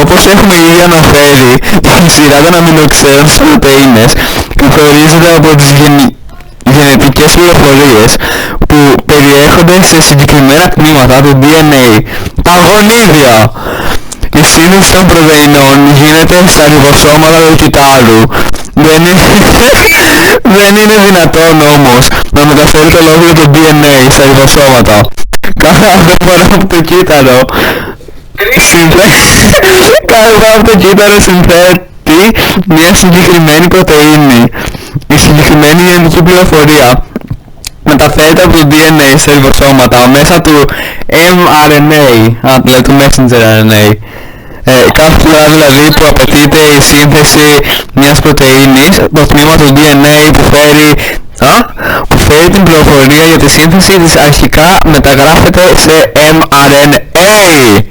Όπως έχουμε ήδη αναφέρει, η σειρά των αμινοξέρων στις πρωτεΐνες καθορίζεται από τις γενετικές πληροφορίες που περιέχονται σε συγκεκριμένα τμήματα του DNA. Τα γονίδια! Η σύνθεση των πρωτεϊνών γίνεται στα ριβοσώματα του κυττάρου. Δεν είναι δυνατόν όμως να μεταφέρει το ολόκληρο το DNA στα ριβοσώματα. Κάθε φορά από το κύτταρο συνθέτει μια συγκεκριμένη πρωτεΐνη. Η συγκεκριμένη γενετική πληροφορία μεταφέρεται από το DNA σε ριβοσώματα μέσω του mRNA, δηλαδή του messenger RNA. Κάθε φορά δηλαδή που απαιτείται η σύνθεση μιας πρωτεΐνης, το τμήμα του DNA που φέρει την πληροφορία για τη σύνθεση της αρχικά μεταγράφεται σε mRNA.